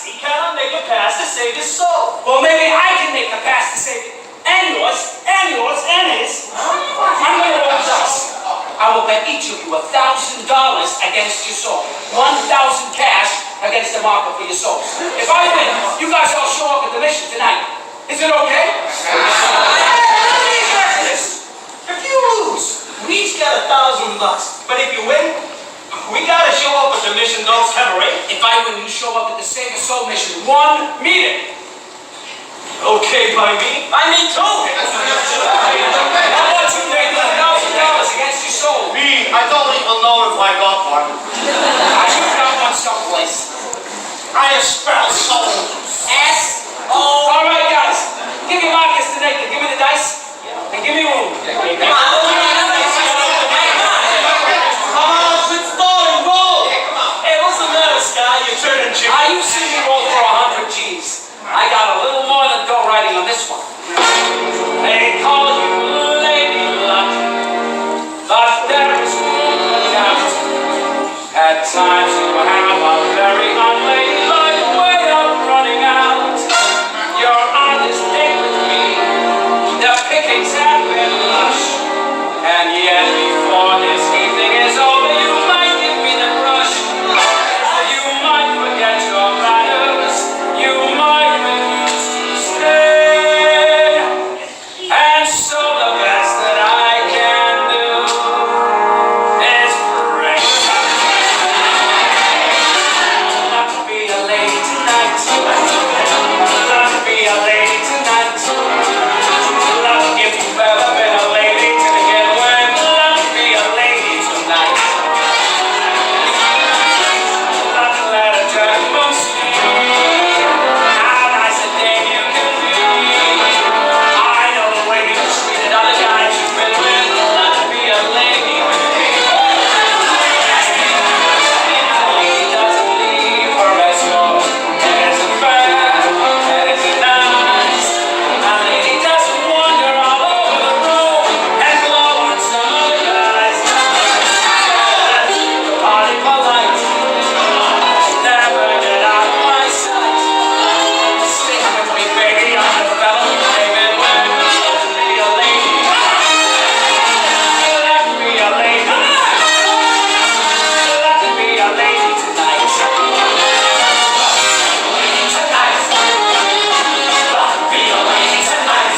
He cannot make a pass to save his soul. Well, maybe I can make a pass to save it. And yours, and yours, and his. I'm going to roll dice. I will bet each of you $1,000 against your soul. 1,000 cash against the market for your souls. If I win, you guys all show up at the mission tonight. Is it okay? If you lose, we each get $1,000. But if you win, we gotta show up at the mission Dogs Cabaret. If I win, you show up at the Save a Soul mission. 1 meeting. Okay by me. By me too. How about you make $1,000 against your soul? Me, I don't even know if I got one. You got one someplace. I have spelled soul. S-O. All right, guys. Give me Marcus to Nathan. Give me the dice. And give me room. Come on. You see me roll for 100 G's. I got a little more than dough riding on this one. They call you Lady Luck, but there is no doubt. At times you have a very unladylike way of running out. You're on this date with me. The pickings have been lush, and yet before this evening is over, you might give me the brush. You might forget your manners. You might refuse to stay. And so the best that I can do is pray. Not to be a lady tonight. Not to be a lady tonight. Not if you've ever been a lady to begin with. Not to be a lady tonight. Not to let a gentleman see how nice a dame you can be. I know the way you treated other guys you've been with. Not to be a lady with me. A lady doesn't leave her as yours. That isn't fair. That isn't nice. A lady doesn't wander all over the room and blow on some other guys. Let's keep the party polite. Never get out of my sight. Stick with me, baby. I'm the fellow who came in when you let me be a lady. Let me be a lady. Let me be a lady tonight. Tonight. Let me be a lady tonight.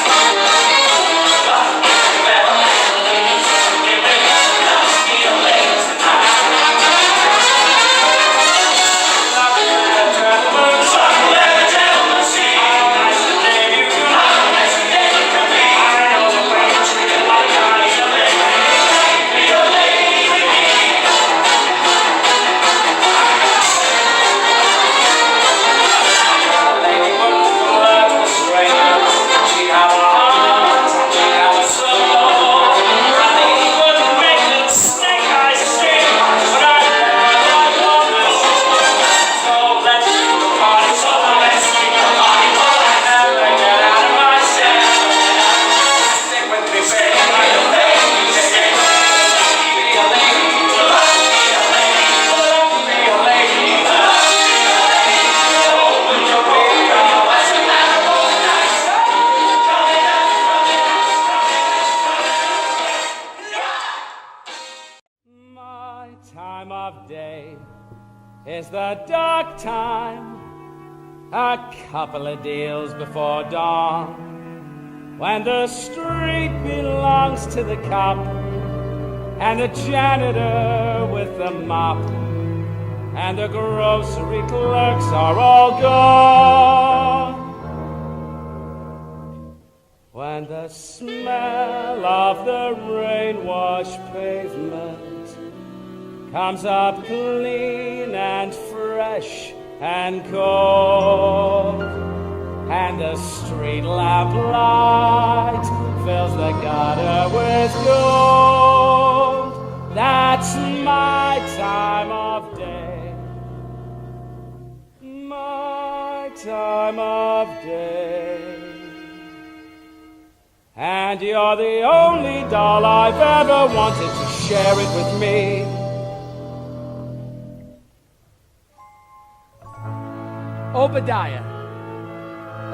My time of day is the dark time, a couple of deals before dawn, when the street belongs to the cop and the janitor with the mop, and the grocery clerks are all gone. When the smell of the rain-washed pavement comes up clean and fresh and cold, and the street lamp light fills the gutter with gold, that's my time of day, my time of day. And you're the only doll I've ever wanted to share it with me. Obadiah.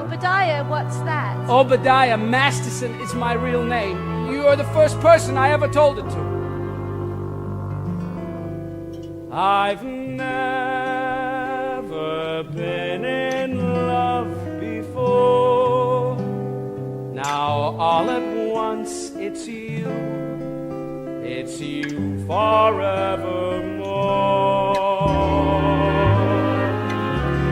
Obadiah, what's that? Obadiah Masterson is my real name. You're the first person I ever told it to. I've never been in love before. Now all at once it's you forevermore.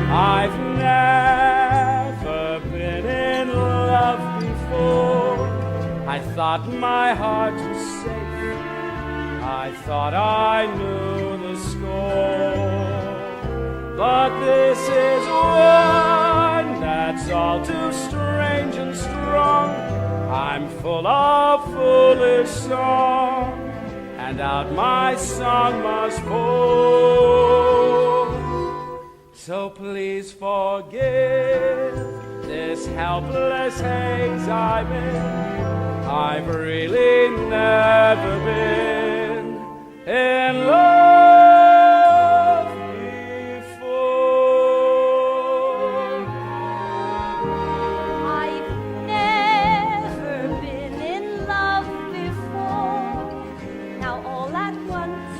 I've never been in love before. I thought my heart was safe. I thought I knew the score. But this is one that's all too strange and strong. I'm full of foolish song, and out my song must pour. So please forgive this helpless haze I'm in. I've really never been in love before. I've never been in love before. Now all at once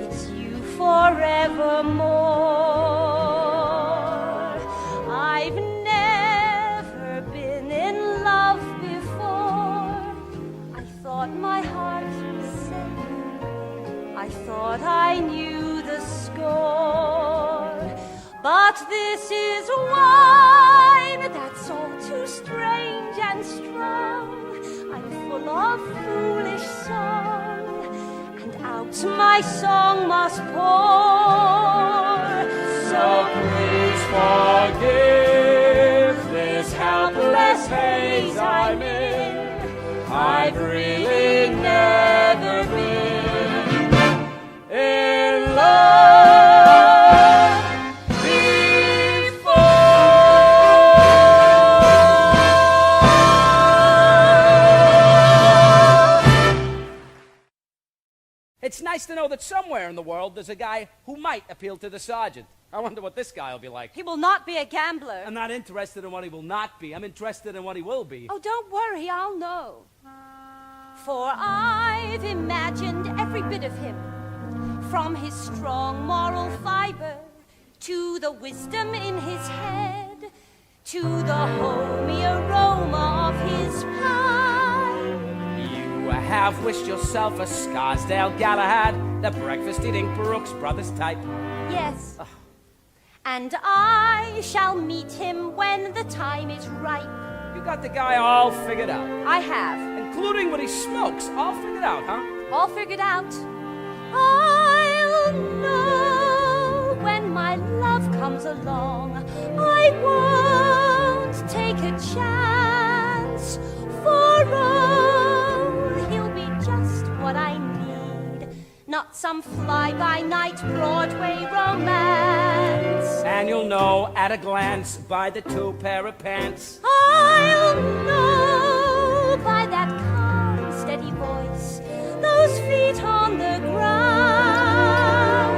it's you forevermore. I've never been in love before. I thought my heart was safe. I thought I knew the score. But this is wine that's all too strange and strong. I'm full of foolish song, and out my song must pour. So please forgive this helpless haze I'm in. I've really never been in love before. It's nice to know that somewhere in the world there's a guy who might appeal to the sergeant. I wonder what this guy will be like. He will not be a gambler. I'm not interested in what he will not be. I'm interested in what he will be. Oh, don't worry, I'll know. For I've imagined every bit of him, from his strong moral fiber to the wisdom in his head, to the homey aroma of his pie. You have wished yourself a Scarsdale Galahad, the breakfast-eating Brooks Brothers type. Yes. And I shall meet him when the time is ripe. You got the guy all figured out, I have. including what he smokes. All figured out, huh? All figured out. I'll know when my love comes along. I won't take a chance, for oh, he'll be just what I need. Not some fly-by-night Broadway romance. And you'll know at a glance by the 2 pair of pants. I'll know by that calm, steady voice, those feet on the ground.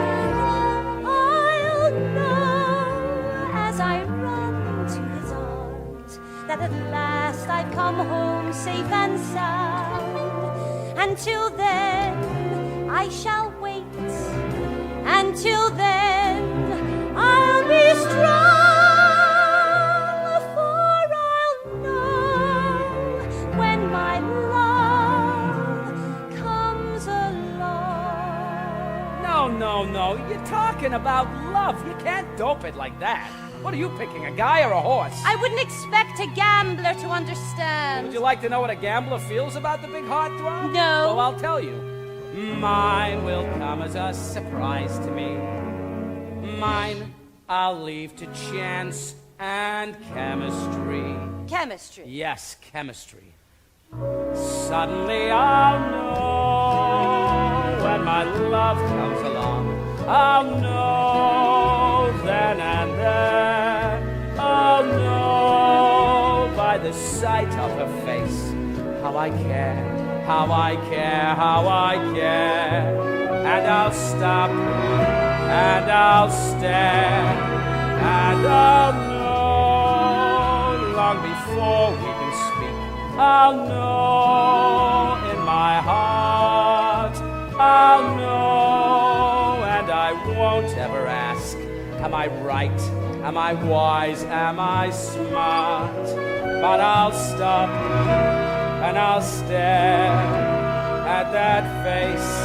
I'll know as I run to his arms that at last I've come home safe and sound. Until then, I shall wait. Until then, I'll be strong, for I'll know when my love comes along. No. You're talking about love. You can't dope it like that. What are you picking, a guy or a horse? I wouldn't expect a gambler to understand. Would you like to know what a gambler feels about the big heartthrob? No. Well, I'll tell you. Mine will come as a surprise to me. Mine I'll leave to chance and chemistry. Chemistry. Yes, chemistry. Suddenly I'll know when my love comes along. I'll know then and there. I'll know by the sight of her face how I care. How I care, how I care. And I'll stop and I'll stare And I'll know long before we can speak. I'll know in my heart. I'll know, and I won't ever ask. Am I right? Am I wise? Am I smart? But I'll stop and I'll stare at that face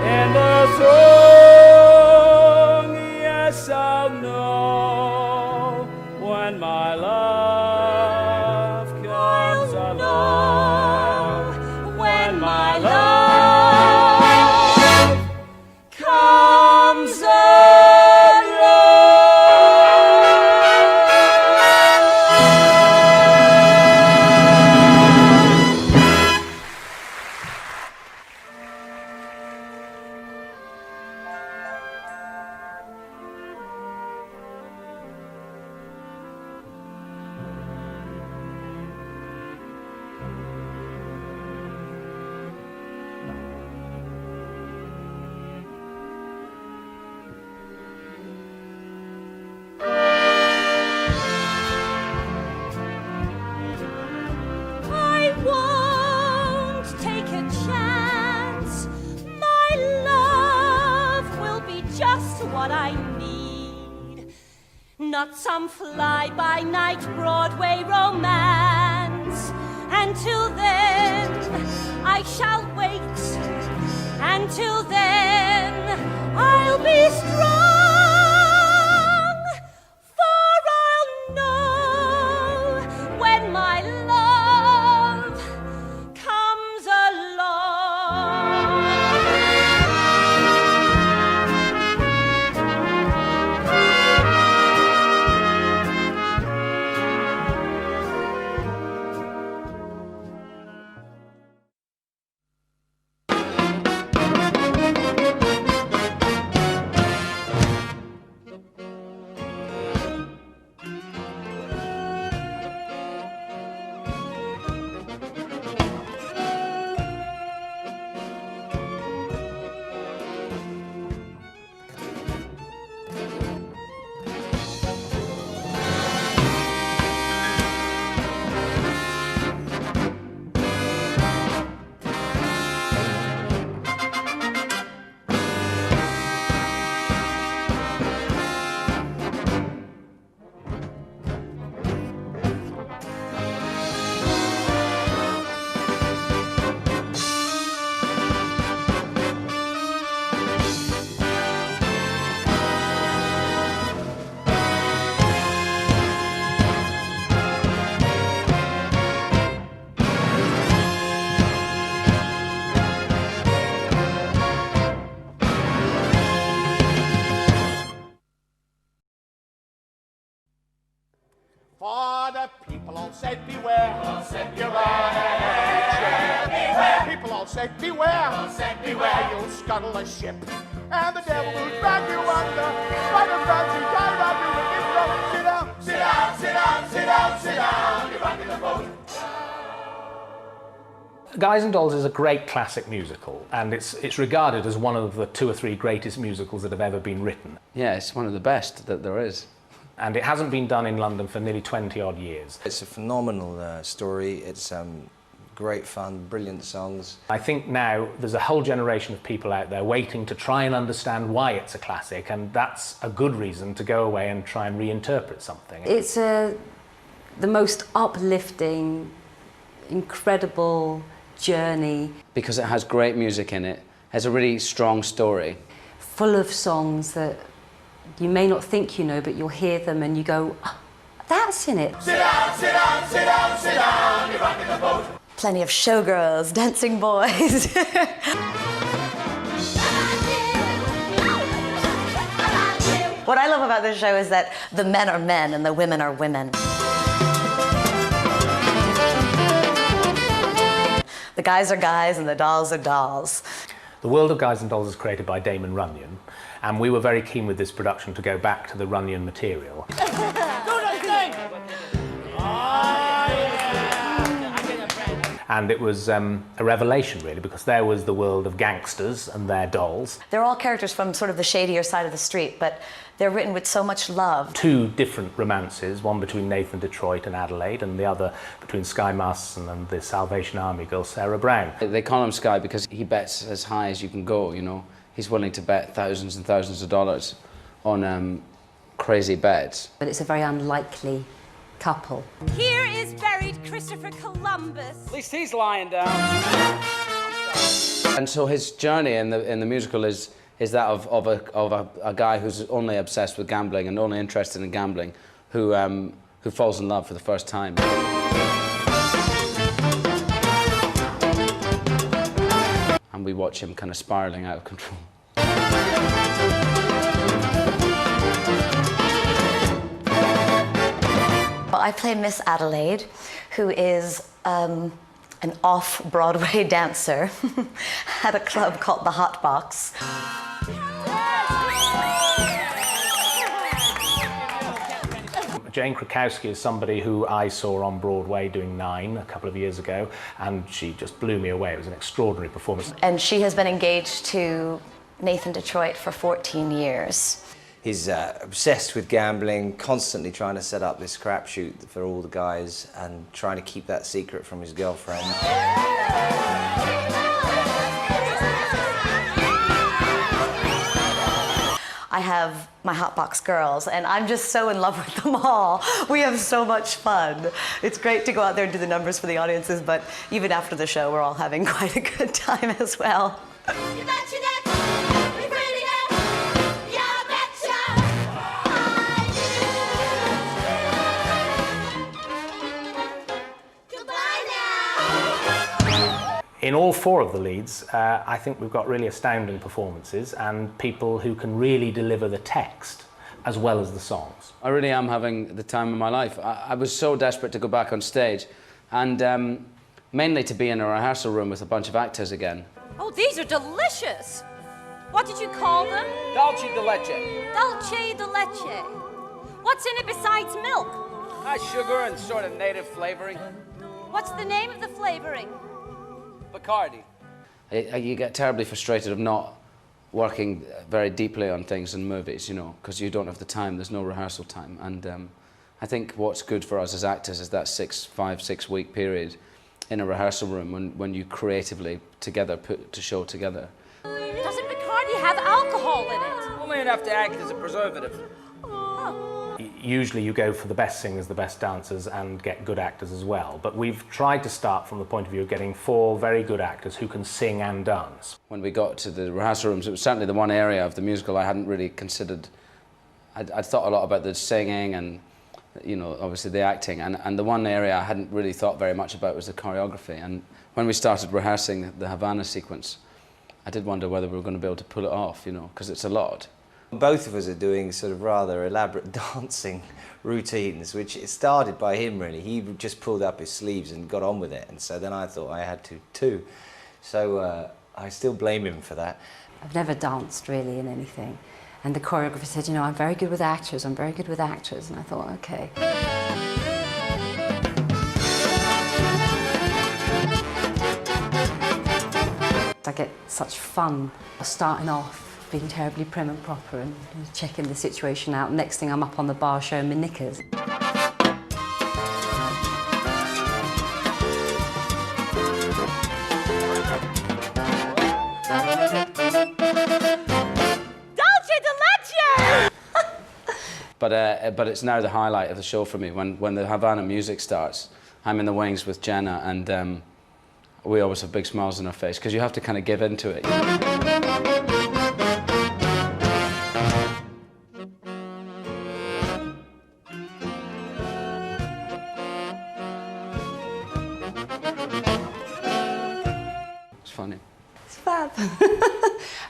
in the song. Yes, I'll know when my love comes along. When my love comes along. I won't take a chance. My love will be just what I need. Not some fly-by-night Broadway romance. Until then, I shall wait. Until then, I'll be strong. For I'll know when my love comes along. For the people all said beware, all said you're on an empty chair. Beware. People all said beware, all said beware. You'll scuttle a ship, and the devil will drag you under. By the fancy tied on you with his rope. Sit down, sit down, sit down, sit down, sit down. You're rocking the boat. Guys and Dolls is a great classic musical, and it's regarded as one of the 2 or 3 greatest musicals that have ever been written. Yeah, it's one of the best that there is. And it hasn't been done in London for nearly 20 odd years. It's a phenomenal story. It's great fun, brilliant songs. I think now there's a whole generation of people out there waiting to try and understand why it's a classic, and that's a good reason to go away and try and reinterpret something. It's the most uplifting, incredible journey. Because it has great music in it, has a really strong story. Full of songs that you may not think you know, but you'll hear them and you go, oh, that's in it. Sit down, sit down, sit down, sit down. You're rocking the boat. Plenty of showgirls, dancing boys. What I love about this show is that the men are men and the women are women. The guys are guys and the dolls are dolls. The world of Guys and Dolls is created by Damon Runyon, and we were very keen with this production to go back to the Runyon material. And it was a revelation, really, because there was the world of gangsters and their dolls. They're all characters from sort of the shadier side of the street, but they're written with so much love. Two different romances, one between Nathan Detroit and Adelaide, and the other between Sky Marston and the Salvation Army girl, Sarah Brown. They call him Sky because he bets as high as you can go, you know. He's willing to bet thousands and thousands of dollars on crazy bets. But it's a very unlikely couple. Here is buried Christopher Columbus. At least he's lying down. And so his journey in the musical is that of a guy who's only obsessed with gambling and only interested in gambling, who falls in love for the first time. And we watch him kind of spiraling out of control. Well, I play Miss Adelaide, who is an off-Broadway dancer at a club called the Hot Box. Jane Krakowski is somebody who I saw on Broadway doing 9 a couple of years ago, and she just blew me away. It was an extraordinary performance. And she has been engaged to Nathan Detroit for 14 years. He's obsessed with gambling, constantly trying to set up this crapshoot for all the guys and trying to keep that secret from his girlfriend. I have my Hotbox girls, and I'm just so in love with them all. We have so much fun. It's great to go out there and do the numbers for the audiences, but even after the show, we're all having quite a good time as well. You betcha that. We pretty good. Yeah, betcha. Goodbye now. In all 4 of the leads, I think we've got really astounding performances and people who can really deliver the text as well as the songs. I really am having the time of my life. I was so desperate to go back on stage, and mainly to be in a rehearsal room with a bunch of actors again. Oh, these are delicious. What did you call them? Dulce de leche. Dulce de leche. What's in it besides milk? Sugar and sort of native flavoring. What's the name of the flavoring? Bacardi. You get terribly frustrated of not working very deeply on things in movies, you know, because you don't have the time, there's no rehearsal time. And I think what's good for us as actors is that 5-6 week period in a rehearsal room when you creatively together put the show together. Doesn't Bacardi have alcohol in it? Only enough to act as a preservative. Usually you go for the best singers, the best dancers, and get good actors as well. But we've tried to start from the point of view of getting 4 very good actors who can sing and dance. When we got to the rehearsal rooms, it was certainly the one area of the musical I hadn't really considered. I'd thought a lot about the singing and, you know, obviously the acting, and the one area I hadn't really thought very much about was the choreography. And when we started rehearsing the Havana sequence, I did wonder whether we were going to be able to pull it off, you know, because it's a lot. Both of us are doing sort of rather elaborate dancing routines, which it started by him, really. He just pulled up his sleeves and got on with it, and so then I thought I had to too. So I still blame him for that. I've never danced really in anything. And the choreographer said, you know, I'm very good with actors, I'm very good with actors. And I thought, okay. I get such fun starting off being terribly prim and proper and checking the situation out. Next thing I'm up on the bar showing my knickers. But it's now the highlight of the show for me. When the Havana music starts, I'm in the wings with Jenna, and we always have big smiles on our face because you have to kind of give into it. It's funny. It's fab.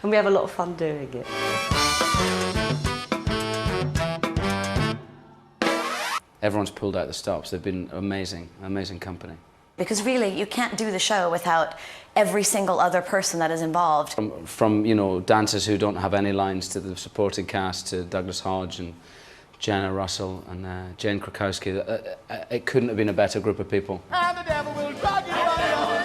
And we have a lot of fun doing it. Everyone's pulled out the stops. They've been amazing, amazing company. Because really, you can't do the show without every single other person that is involved. From you know, dancers who don't have any lines to the supporting cast, to Douglas Hodge and Jenna Russell and Jane Krakowski. It couldn't have been a better group of people. And the devil will drag you by your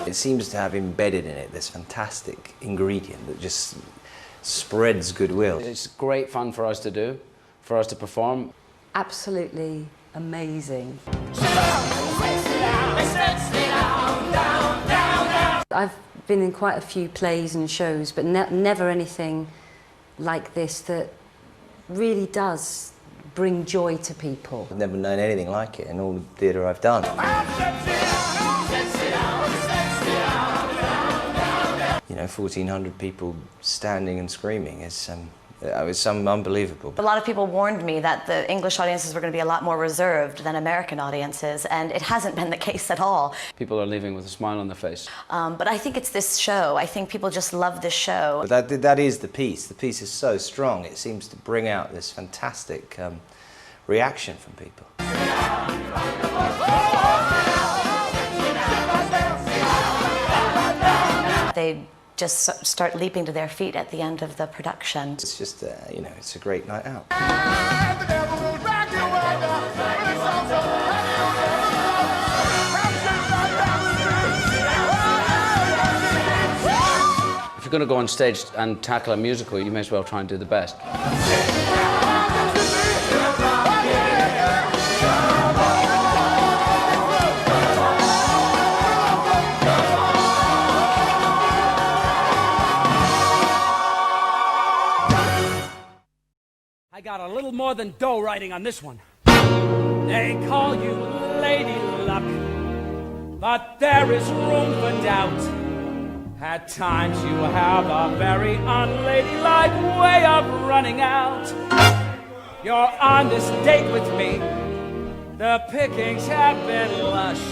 It seems to have embedded in it this fantastic ingredient that just spreads goodwill. It's great fun for us to do, for us to perform. Absolutely amazing. I've been in quite a few plays and shows, but never anything like this that really does bring joy to people. I've never known anything like it in all the theatre I've done. You know, 1,400 people standing and screaming is unbelievable. A lot of people warned me that the English audiences were going to be a lot more reserved than American audiences, and it hasn't been the case at all. People are leaving with a smile on their face. But I think it's this show. I think people just love this show. But that is the piece. The piece is so strong. It seems to bring out this fantastic reaction from people. They just start leaping to their feet at the end of the production. It's just, you know, it's a great night out. If you're going to go on stage and tackle a musical, you may as well try and do the best. I got a little more than dough writing on this one. They call you Lady Luck, but there is room for doubt. At times you have a very unladylike way of running out. You're on this date with me, the pickings have been lush.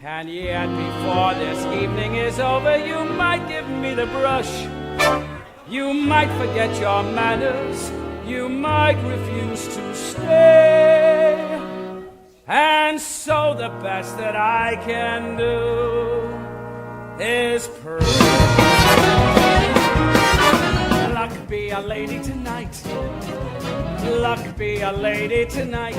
And yet before this evening is over, you might give me the brush. You might forget your manners, you might refuse to stay. And so the best that I can do is pray. Luck be a lady tonight. Luck be a lady tonight.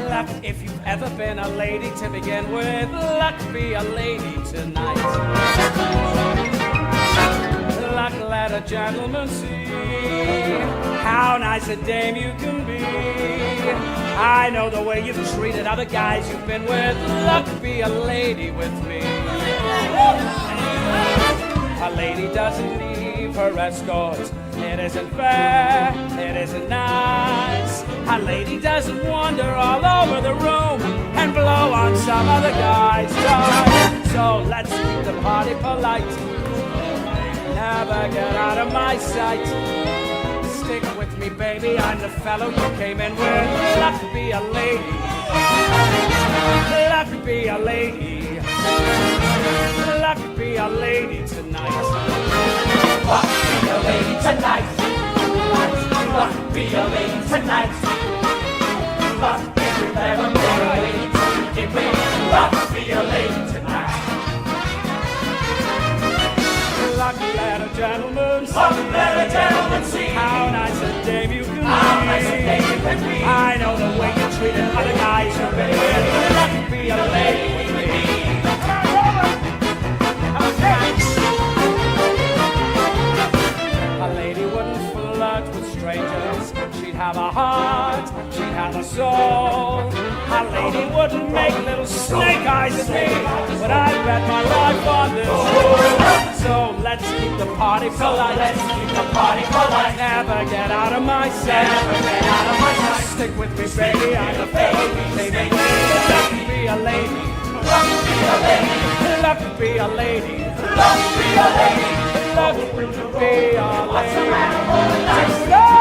Luck, if you've ever been a lady to begin with, luck be a lady tonight. Luck, let a gentleman see how nice a dame you can be. I know the way you've treated other guys you've been with. Luck, be a lady with me. A lady doesn't leave her escort. It isn't fair, it isn't nice. A lady doesn't wander all over the room and blow on some other guy's time. So let's keep the party polite. Never get out of my sight. Stick with me, baby, I'm the fellow you came in with. Luck be a lady. Luck be a lady. Luck be a lady tonight. Luck be a lady tonight. Luck be a lady tonight. Luck if you've ever been a lady to give me. Luck be a lady tonight. Luck, let a gentleman see. Luck, let a gentleman see how nice a dame you can be. How nice a dame you can be. I know the way you treated other guys you've been with. Luck be a lady with me. A lady wouldn't flirt with strangers. She'd have a heart, she'd have a soul. A lady wouldn't make little snake eyes at me, but I'd bet my life on this. So let's keep the party polite. Let's keep the party polite. Never get out of my sight. Never get out of my sight. Stick with me, baby. I'm the fellow you came in with. Luck be a lady. Luck be a lady. Luck be a lady. Luck be a lady. Luck be a lady. What's the matter, boy?